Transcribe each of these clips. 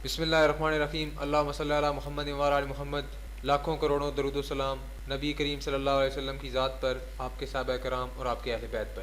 بسم اللہ الرحمن الرحیم۔ اللہم صلی علی محمد و علی محمد۔ لاکھوں کروڑوں درود و سلام نبی کریم صلی اللہ علیہ وسلم کی ذات پر، آپ کے صحابہ کرام اور آپ کے اہل بیت پر۔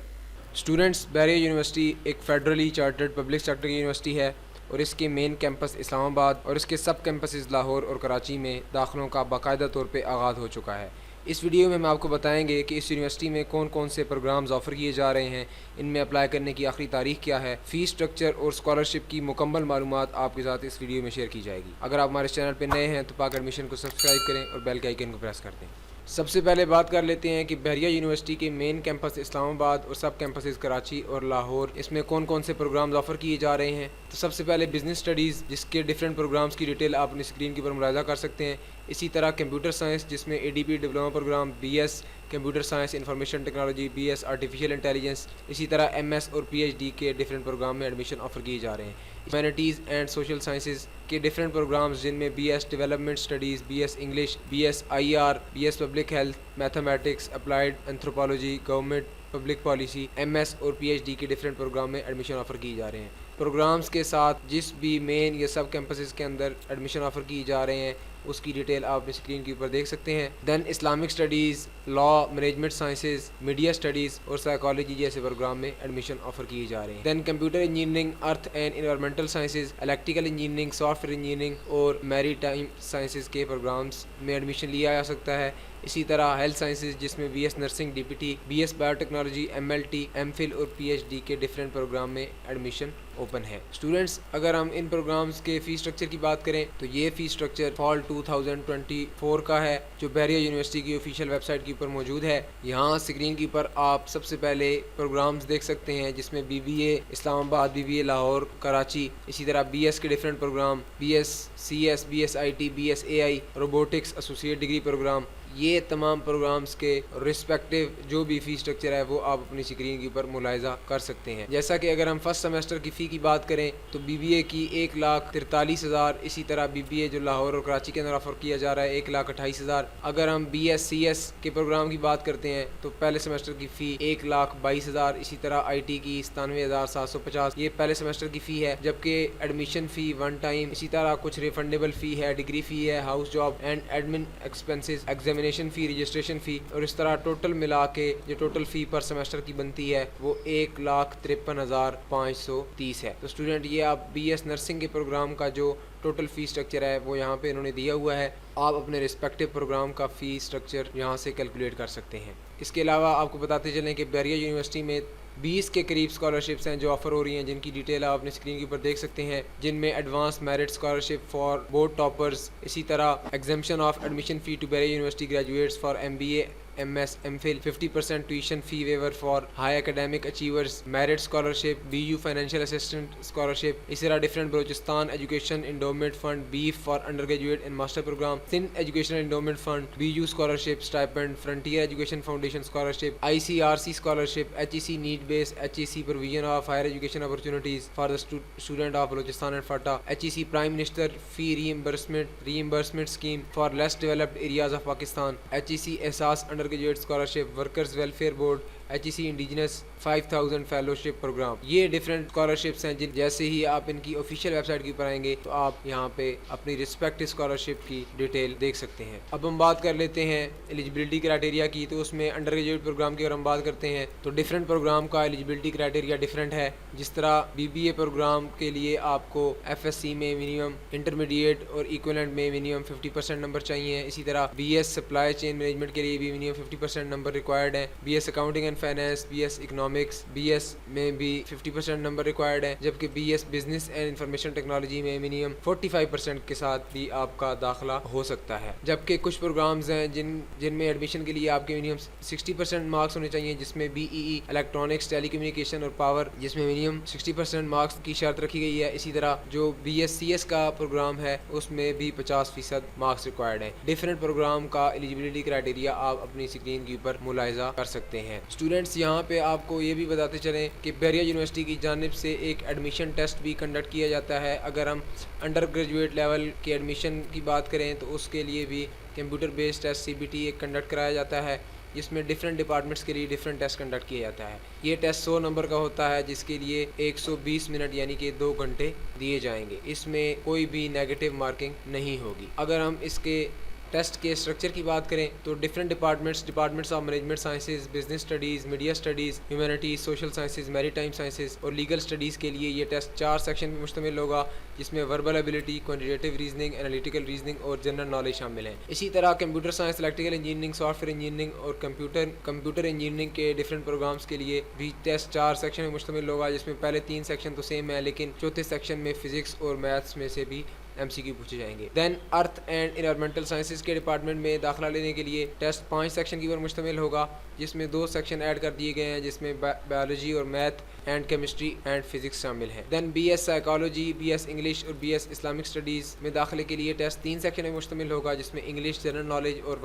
اسٹوڈنٹس، بحریہ یونیورسٹی ایک فیڈرلی چارٹرڈ پبلک سیکٹر کی یونیورسٹی ہے اور اس کے مین کیمپس اسلام آباد اور اس کے سب کیمپسز لاہور اور کراچی میں داخلوں کا باقاعدہ طور پہ آغاز ہو چکا ہے۔ اس ویڈیو میں ہم آپ کو بتائیں گے کہ اس یونیورسٹی میں کون کون سے پروگرامز آفر کیے جا رہے ہیں، ان میں اپلائی کرنے کی آخری تاریخ کیا ہے، فیس سٹرکچر اور اسکالرشپ کی مکمل معلومات آپ کے ساتھ اس ویڈیو میں شیئر کی جائے گی۔ اگر آپ ہمارے چینل پہ نئے ہیں تو پاک ایڈمیشن کو سبسکرائب کریں اور بیل کے آئیکن کو پریس کر دیں۔ سب سے پہلے بات کر لیتے ہیں کہ بحریہ یونیورسٹی کے مین کیمپس اسلام آباد اور سب کیمپسز کراچی اور لاہور، اس میں کون کون سے پروگرامز آفر کیے جا رہے ہیں۔ تو سب سے پہلے بزنس اسٹڈیز، جس کے ڈیفرنٹ پروگرامز کی ڈیٹیل آپ اپنی اسکرین کے اوپر ملاحظہ کر سکتے ہیں۔ اسی طرح کمپیوٹر سائنس، جس میں ADP diploma programme, BS computer science information technology, BS artificial intelligence, اسی طرح MS اور PhD کے ڈیفرنٹ پروگرام میں ایڈمیشن آفر کیے جا رہے ہیں۔ ہیومینٹیز اینڈ سوشل سائنسز کے ڈیفرنٹ پروگرامز، جن میں BS development studies, BS English, BS IR، BS public health, mathematics, applied anthropology, government public policy, MS اور PhD کے ڈیفرنٹ پروگرام میں ایڈمیشن آفر کیے جا رہے ہیں۔ پروگرامز کے ساتھ جس بھی مین یا سب کیمپسز کے اندر ایڈمیشن آفر کیے جا رہے ہیں اس کی ڈیٹیل آپ اسکرین کے اوپر دیکھ سکتے ہیں۔ Then Islamic studies, law, management sciences, media studies اور سائیکالوجی جیسے پروگرام میں ایڈمیشن آفر کیے جا رہے ہیں۔ Then computer engineering, earth and environmental sciences, electrical engineering, software engineering اور میری ٹائم سائنسز کے پروگرامز میں ایڈمیشن لیا جا سکتا ہے۔ اسی طرح ہیلتھ سائنسز، جس میں BS nursing DPT، BS bio technology, MLT، MPhil اور PhD کے ڈیفرنٹ پروگرام میں ایڈمیشن اوپن ہے۔ اسٹوڈنٹس، اگر ہم ان پروگرامز کے فیس سٹرکچر کی بات کریں تو یہ فیس سٹرکچر فال 2024 کا ہے، جو بحریہ یونیورسٹی کی آفیشیل ویب سائٹ کے اوپر موجود ہے۔ یہاں اسکرین کے اوپر آپ سب سے پہلے پروگرامز دیکھ سکتے ہیں، جس میں BBA اسلام آباد، BBA لاہور، کراچی، اسی طرح BS کے different programme, BS CS، BS IT، BS AI، robotics associate degree programme, یہ تمام پروگرامز کے ریسپیکٹیو جو بھی فی سٹرکچر ہے وہ آپ اپنی اسکرین کے اوپر ملاحظہ کر سکتے ہیں۔ جیسا کہ اگر ہم فرسٹ سیمسٹر کی فی کی بات کریں تو BBA کی 1,43,000، اسی طرح BBA جو لاہور اور کراچی کے اندر آفر کیا جا رہا ہے 1,28,000۔ اگر ہم BS CS کے پروگرام کی بات کرتے ہیں تو پہلے سیمسٹر کی فی 1,22,000، اسی طرح IT کی 97,750، یہ پہلے سیمسٹر کی فی ہے، جبکہ ایڈمیشن فی ون ٹائم، اسی طرح کچھ ریفنڈیبل فی ہے، ڈگری فی ہے، house job and admin expenses, examination فی، رجسٹریشن فی، اور اس طرح ٹوٹل ملا کے جو ٹوٹل فی پر سیمسٹر کی بنتی ہے وہ 1,53,530 ہے۔ تو اسٹوڈنٹ، یہ آپ BS نرسنگ کے پروگرام کا جو ٹوٹل فی سٹرکچر ہے وہ یہاں پہ انہوں نے دیا ہوا ہے۔ آپ اپنے ریسپیکٹیو پروگرام کا فی سٹرکچر یہاں سے کیلکولیٹ کر سکتے ہیں۔ اس کے علاوہ آپ کو بتاتے چلیں کہ بحریہ یونیورسٹی میں 20 کے قریب اسکالرشپس ہیں جو آفر ہو رہی ہیں، جن کی ڈیٹیل آپ اپنے اسکرین کے اوپر دیکھ سکتے ہیں، جن میں advance merit scholarship for board toppers, اسی طرح exemption of admission fee to Bahria university graduates for MBA MS MPhil، 50% tuition fee waiver for high academic achievers, merit scholarship, BU financial assistant scholarship, اسی طرح different Balochistan education endowment fund, BEEF for undergraduate and master program, Sindh education endowment fund, BU scholarship, stipend, frontier education foundation scholarship, ICRC scholarship, HEC need based, HEC provision of higher education opportunities for the student of Balochistan and FATA, HEC prime minister fee reimbursement scheme for less developed areas of Pakistan, HEC Ehsaas undergraduate scholarship, workers welfare board, HEC indigenous 5000 fellowship program. یہ different scholarships ہیں جن جیسے ہی آپ ان کی official web site کے اوپر آئیں گے تو آپ یہاں پہ اپنی ریسپیکٹیو اسکالرشپ کی ڈیٹیل دیکھ سکتے ہیں۔ اب ہم بات کر لیتے ہیں ایلیجبلٹی کرائٹیریا کی، تو اس میں انڈر گریجویٹ پروگرام کی اگر ہم بات کرتے ہیں تو ڈفرینٹ پروگرام کا ایلیجبلٹی کرائٹیریا ڈفرینٹ ہے۔ جس طرح BBA پروگرام کے لیے آپ کو FSC میں منیمم، انٹرمیڈیٹ اور ایکویلنٹ میں منیمم 50% نمبر چاہیے، اسی طرح BS سپلائی چین مینجمنٹ کے لیے بھی منیمم 50% نمبر ریکوائرڈ ہے، BS accounting and finance, BS economics, BS میں بھی 50% نمبر ریکوائرڈ ہے، جبکہ BS business and information technology میں منیمم 45% کے ساتھ بھی آپ کا داخلہ ہو سکتا ہے۔ جبکہ کچھ پروگرامز ہیں جن میں ایڈمیشن کے لیے آپ کے منیمم 60% مارکس ہونے چاہیے، جس میں BEE الیکٹرانکس، ٹیلی کمیونیکیشن اور پاور، جس میں منیمم 60% مارکس کی شرط رکھی گئی ہے۔ اسی طرح جو BS CS کا پروگرام ہے اس میں بھی 50% مارکس ریکوائرڈ ہیں۔ ڈفرینٹ پروگرام کا ایلیجبلٹی کرائٹیریا آپ اپنی اسکرین کے اوپر ملاحظہ کر سکتے ہیں۔ اسٹوڈنٹس، یہاں پہ آپ کو یہ بھی بتاتے چلیں کہ بحریہ یونیورسٹی کی جانب سے ایک ایڈمیشن ٹیسٹ بھی کنڈکٹ کیا جاتا ہے۔ اگر ہم انڈر گریجویٹ لیول کے ایڈمیشن کی بات کریں تو اس کے لیے بھی کمپیوٹر بیسڈ ٹیسٹ CBT ایک کنڈکٹ کرایا جاتا ہے۔ جس میں ڈفرینٹ ڈپارٹمنٹس کے لیے ڈفرینٹ ٹیسٹ کنڈکٹ کیا جاتا ہے. یہ ٹیسٹ 100 نمبر کا ہوتا ہے جس کے لیے 120 منٹ یعنی کہ 2 گھنٹے دیے جائیں گے. اس میں کوئی بھی نیگیٹو مارکنگ نہیں ہوگی. اگر ہم اس کے ٹیسٹ کے اسٹرکچر کی بات کریں تو different departments of management sciences, business studies, media studies, humanities, social sciences, میری ٹائم سائنسز اور لیگل اسٹڈیز کے لیے یہ ٹیسٹ 4 سیکشن پہ مشتمل ہوگا جس میں verbal ability, quantitative reasoning, analytical reasoning اور جنرل نالج شامل ہیں. اسی طرح computer science, electrical engineering, software engineering اور کمپیوٹر انجینئرنگ کے ڈفرینٹ پروگرامس کے لیے بھی ٹیسٹ 4 سیکشن میں مشتمل ہوگا جس میں پہلے 3 سیکشن تو سیم ہیں لیکن چوتھے سیکشن میں فزکس اور میتھس میں سے بھی MCQ پوچھے جائیں گے. دین ارتھ اینڈ انوائرمنٹل سائنسز کے ڈپارٹمنٹ میں داخلہ لینے کے لیے ٹیسٹ 5 سیکشن کی پر مشتمل ہوگا جس میں 2 سیکشن ایڈ کر دیے گئے ہیں جس میں بایولوجی اور math and chemistry and physics شامل ہیں. دین BS سائیکالوجی، BS انگلش اور BS اسلامک اسٹڈیز میں داخلے کے لیے ٹیسٹ 3 سیکشن میں مشتمل ہوگا جس میں انگلش، جنرل نالج اور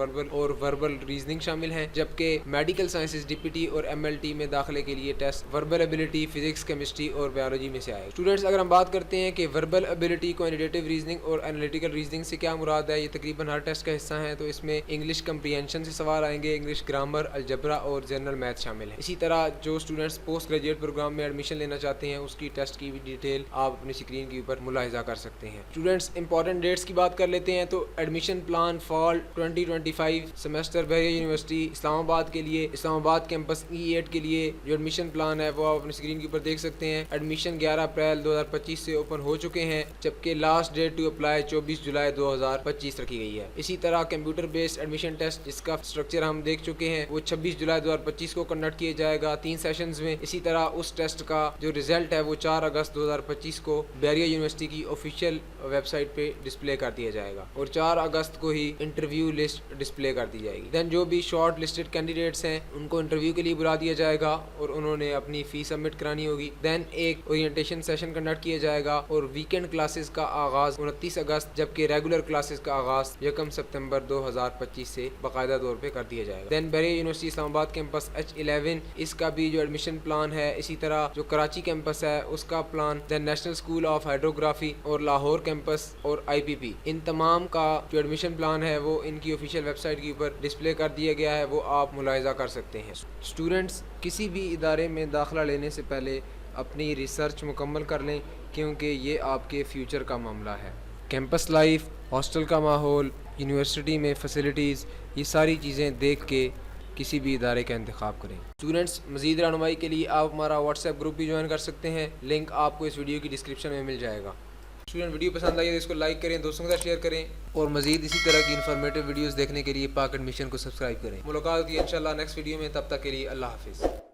وربل ریزننگ شامل ہیں. جبکہ میڈیکل سائنسز DPT اور MLT میں داخلے کے لیے test verbal ability, physics, chemistry اور بایولوجی میں سے آئے. اسٹوڈنٹس اگر ہم بات کرتے ہیں کہ وربل ایبلٹی، کوانٹیٹیو ریزننگ اور انالیٹیکل ریزننگ سے کیا مراد ہے، یہ تقریباً ہر ٹیسٹ کا حصہ ہیں. تو اس میں انگلش کمپریہنشن سے سوال آئیں گے، انگلش گرامر، الجبرا اور جنرل میتھ شامل ہیں. اسی طرح جو اسٹوڈنٹس پوسٹ گریجویٹ پروگرام میں ایڈمیشن لینا چاہتے ہیں اس کی ٹیسٹ کی بھی ڈیٹیل آپ اپنی اسکرین کے اوپر ملاحظہ کر سکتے ہیں. اسٹوڈنٹس امپورٹنٹ ڈیٹس کی بات کر لیتے ہیں تو ایڈمیشن پلان فال 2025 سیمسٹر بحریہ یونیورسٹی اسلام آباد کے لیے، اسلام آباد کیمپس E8 کے لیے جو ایڈمیشن پلان ہے وہ آپ اپنی اسکرین کے اوپر دیکھ سکتے ہیں. ایڈمیشن 11 اپریل 2025 سے اوپن ہو چکے ہیں جبکہ لاسٹ ڈیٹ ٹو اپلائی 24 جولائی 2025 رکھی گئی ہے. اسی طرح کمپیوٹر بیسڈ ایڈمیشن ٹیسٹ جس کا اسٹرکچر ہم دیکھ چکے ہیں وہ 26 جولائی 2025 کو کنڈکٹ کیا جائے گا 3 سیشنز میں. اسی طرح اس ٹیسٹ کا جو رزلٹ ہے وہ 4 اگست 2025 کو بحریہ یونیورسٹی کی آفیشیل ویب سائٹ پہ ڈسپلے کر دیا جائے گا اور 4 اگست کو ہی انٹرویو لسٹ ڈسپلے کر دی جائے گی. دین جو بھی شارٹ لسٹڈ کینڈیڈیٹس ہیں ان کو انٹرویو کے لیے بلا دیا جائے گا اور انہوں نے اپنی فی سبمٹ کرانی ہوگی. دین ایک اورینٹیشن سیشن کنڈکٹ کیا جائے گا اور ویکینڈ کلاسز کا آغاز 29 اگست جبکہ ریگولر کلاسز کا آغاز 1 ستمبر 2025 سے باقاعدہ طور پہ کر دیا جائے گا. دین بحریہ یونیورسٹی اسلام آباد کیمپس H11 اس کا بھی جو ایڈمیشن پلان ہے، اسی طرح جو کراچی کیمپس ہے اس کا plan, then national school of hydrography اور لاہور کیمپس اور IPP ان تمام کا جو ایڈمیشن پلان ہے وہ ان کی آفیشیل ویب سائٹ کے اوپر ڈسپلے کر دیا گیا ہے، وہ آپ ملاحظہ کر سکتے ہیں. اسٹوڈنٹس کسی بھی ادارے میں داخلہ لینے سے پہلے اپنی ریسرچ مکمل کر لیں کیونکہ یہ آپ کے فیوچر کا معاملہ ہے. کیمپس لائف، ہاسٹل کا ماحول، یونیورسٹی میں فیسلٹیز، یہ ساری چیزیں دیکھ کے کسی بھی ادارے کا انتخاب کریں. اسٹوڈنٹس مزید رہنمائی کے لیے آپ ہمارا واٹس ایپ گروپ بھی جوائن کر سکتے ہیں، لنک آپ کو اس ویڈیو کی ڈسکرپشن میں مل جائے گا. اسٹوڈنٹ ویڈیو پسند آئی تو اس کو لائک کریں، دوستوں کے ساتھ شیئر کریں اور مزید اسی طرح کی انفارمیٹیو ویڈیوز دیکھنے کے لیے پاک ایڈمیشن کو سبسکرائب کریں. ملاقات ہوتی ہے انشاءاللہ نیکسٹ ویڈیو میں، تب تک کے لیے اللہ حافظ.